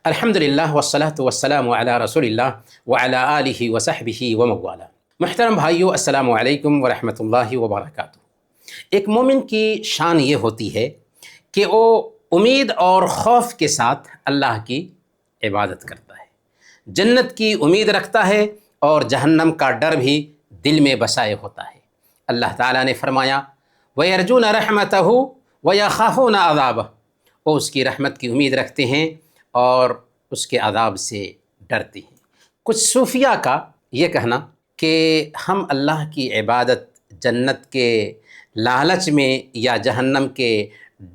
الحمدللہ والصلاۃ والسلام علی رسول اللہ وعلی آلہ وصحبہ وموالا۔ محترم بھائیو، السلام علیکم ورحمۃ اللہ وبرکاتہ۔ ایک مومن کی شان یہ ہوتی ہے کہ وہ امید اور خوف کے ساتھ اللہ کی عبادت کرتا ہے، جنت کی امید رکھتا ہے اور جہنم کا ڈر بھی دل میں بسائے ہوتا ہے۔ اللہ تعالیٰ نے فرمایا وَيَرْجُونَ رَحْمَتَهُ وَيَخَافُونَ عَذَابَهُ، وہ اس کی رحمت کی امید رکھتے ہیں اور اس کے عذاب سے ڈرتے ہیں۔ کچھ صوفیہ کا یہ کہنا کہ ہم اللہ کی عبادت جنت کے لالچ میں یا جہنم کے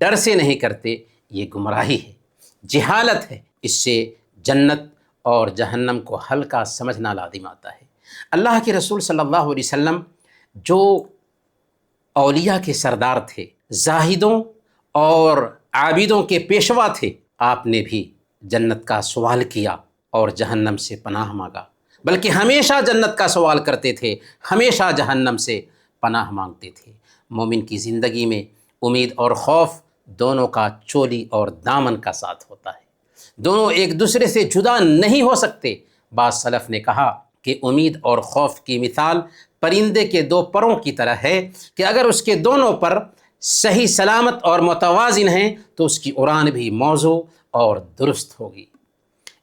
ڈر سے نہیں کرتے، یہ گمراہی ہے، جہالت ہے۔ اس سے جنت اور جہنم کو ہلکا سمجھنا لازم آتا ہے۔ اللہ کے رسول صلی اللہ علیہ وسلم جو اولیاء کے سردار تھے، زاہدوں اور عابدوں کے پیشوا تھے، آپ نے بھی جنت کا سوال کیا اور جہنم سے پناہ مانگا، بلکہ ہمیشہ جنت کا سوال کرتے تھے، ہمیشہ جہنم سے پناہ مانگتے تھے۔ مومن کی زندگی میں امید اور خوف دونوں کا چولی اور دامن کا ساتھ ہوتا ہے، دونوں ایک دوسرے سے جدا نہیں ہو سکتے۔ بعض سلف نے کہا کہ امید اور خوف کی مثال پرندے کے دو پروں کی طرح ہے کہ اگر اس کے دونوں پر صحیح سلامت اور متوازن ہیں تو اس کی اڑان بھی موزوں اور درست ہوگی۔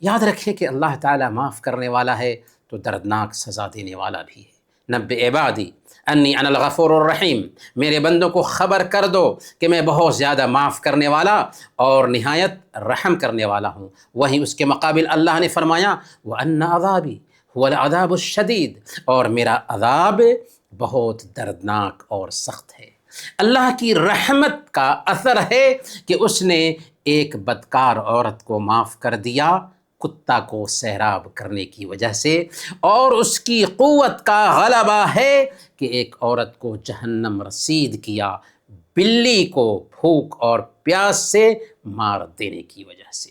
یاد رکھیں کہ اللہ تعالیٰ معاف کرنے والا ہے تو دردناک سزا دینے والا بھی ہے۔ نبئ عبادی انی انا الغفور الرحیم، میرے بندوں کو خبر کر دو کہ میں بہت زیادہ معاف کرنے والا اور نہایت رحم کرنے والا ہوں۔ وہیں اس کے مقابل اللہ نے فرمایا وَأَنَّ عَذَابِي هُوَ الْعَذَابُ الشَّدِيدُ، اور میرا عذاب بہت دردناک اور سخت ہے۔ اللہ کی رحمت کا اثر ہے کہ اس نے ایک بدکار عورت کو معاف کر دیا کتا کو سیراب کرنے کی وجہ سے، اور اس کی قوت کا غلبہ ہے کہ ایک عورت کو جہنم رسید کیا بلی کو بھوک اور پیاس سے مار دینے کی وجہ سے۔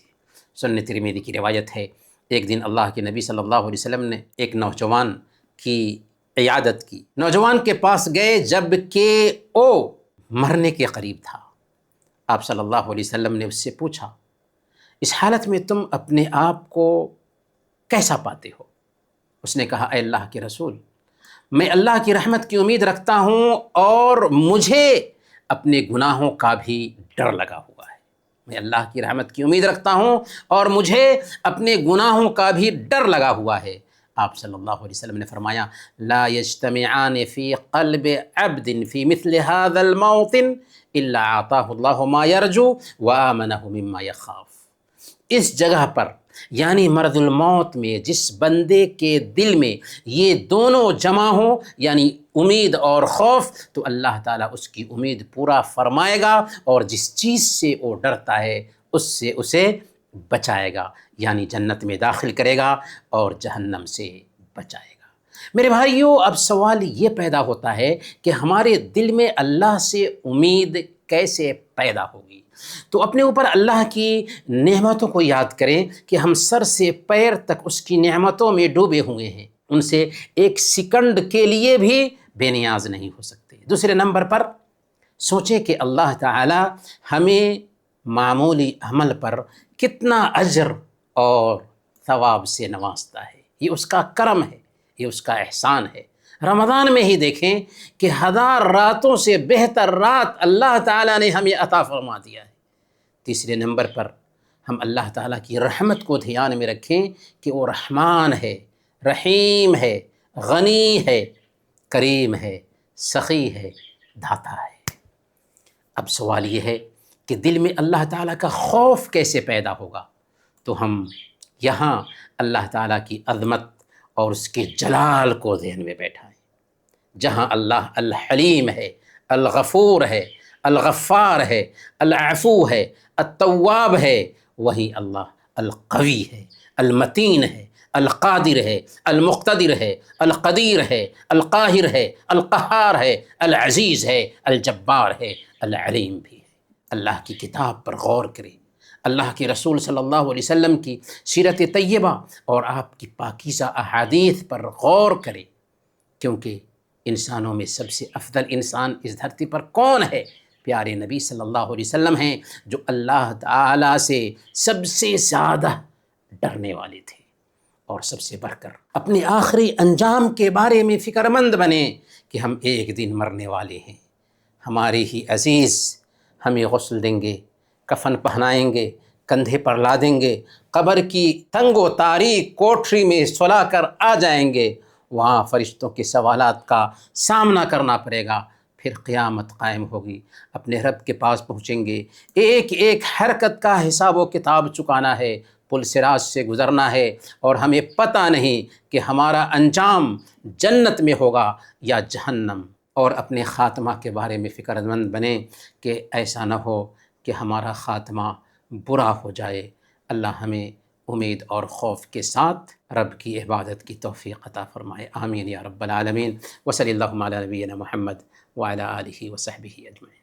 سنن ترمذی کی روایت ہے، ایک دن اللہ کے نبی صلی اللہ علیہ وسلم نے ایک نوجوان کی عیادت کی۔ نوجوان کے پاس گئے جب کہ وہ مرنے کے قریب تھا۔ آپ صلی اللہ علیہ وسلم نے اس سے پوچھا اس حالت میں تم اپنے آپ کو کیسا پاتے ہو؟ اس نے کہا اے اللہ کے رسول، میں اللہ کی رحمت کی امید رکھتا ہوں اور مجھے اپنے گناہوں کا بھی ڈر لگا ہوا ہے۔ میں اللہ کی رحمت کی امید رکھتا ہوں اور مجھے اپنے گناہوں کا بھی ڈر لگا ہوا ہے۔ آپ صلی اللہ علیہ وسلم نے فرمایا لا یجتمعان فی قلب عبد فی مثل هذا الموطن الا اعطاہ اللہ ما یرجو وآمنہ مما یخاف۔ اس جگہ پر یعنی مرض الموت میں جس بندے کے دل میں یہ دونوں جمع ہوں، یعنی امید اور خوف، تو اللہ تعالیٰ اس کی امید پورا فرمائے گا اور جس چیز سے وہ ڈرتا ہے اس سے اسے بچائے گا، یعنی جنت میں داخل کرے گا اور جہنم سے بچائے گا۔ میرے بھائیو، اب سوال یہ پیدا ہوتا ہے کہ ہمارے دل میں اللہ سے امید کیسے پیدا ہوگی؟ تو اپنے اوپر اللہ کی نعمتوں کو یاد کریں کہ ہم سر سے پیر تک اس کی نعمتوں میں ڈوبے ہوئے ہیں، ان سے ایک سیکنڈ کے لیے بھی بے نیاز نہیں ہو سکتے۔ دوسرے نمبر پر سوچیں کہ اللہ تعالی ہمیں معمولی عمل پر کتنا اجر اور ثواب سے نوازتا ہے۔ یہ اس کا کرم ہے، یہ اس کا احسان ہے۔ رمضان میں ہی دیکھیں کہ 1000 راتوں سے بہتر رات اللہ تعالیٰ نے ہمیں عطا فرما دیا ہے۔ تیسرے نمبر پر ہم اللہ تعالیٰ کی رحمت کو دھیان میں رکھیں کہ وہ رحمان ہے، رحیم ہے، غنی ہے، کریم ہے، سخی ہے، داتا ہے۔ اب سوال یہ ہے کہ دل میں اللہ تعالیٰ کا خوف کیسے پیدا ہوگا؟ تو ہم یہاں اللہ تعالیٰ کی عظمت اور اس کے جلال کو ذہن میں بیٹھائیں۔ جہاں اللہ الحلیم ہے، الغفور ہے، الغفار ہے، العفو ہے، التواب ہے، وہیں اللہ القوی ہے، المتین ہے، القادر ہے، المقتدر ہے، القدیر ہے، القاہر ہے، القہار ہے، العزیز ہے، الجبار ہے، العلیم بھی ہے۔ اللہ کی کتاب پر غور کریں، اللہ کے رسول صلی اللہ علیہ وسلم کی سیرت طیبہ اور آپ کی پاکیزہ احادیث پر غور کریں، کیونکہ انسانوں میں سب سے افضل انسان اس دھرتی پر کون ہے؟ پیارے نبی صلی اللہ علیہ وسلم ہیں، جو اللہ تعالیٰ سے سب سے زیادہ ڈرنے والے تھے، اور سب سے بڑھ کر اپنے آخری انجام کے بارے میں فکر مند بنے کہ ہم ایک دن مرنے والے ہیں، ہمارے ہی عزیز ہمیں غسل دیں گے، کفن پہنائیں گے، کندھے پر لا دیں گے، قبر کی تنگ و تاریک کوٹری میں سلا کر آ جائیں گے، وہاں فرشتوں کے سوالات کا سامنا کرنا پڑے گا، پھر قیامت قائم ہوگی، اپنے رب کے پاس پہنچیں گے، ایک ایک حرکت کا حساب و کتاب چکانا ہے، پل صراط سے گزرنا ہے، اور ہمیں پتہ نہیں کہ ہمارا انجام جنت میں ہوگا یا جہنم، اور اپنے خاتمہ کے بارے میں فکر مند بنیں کہ ایسا نہ ہو کہ ہمارا خاتمہ برا ہو جائے۔ اللہ ہمیں امید اور خوف کے ساتھ رب کی عبادت کی توفیق عطا فرمائے، آمین یا رب العالمین، وصلی اللہ علی نبینا محمد وعلی آلہ وصحبہ اجمعین۔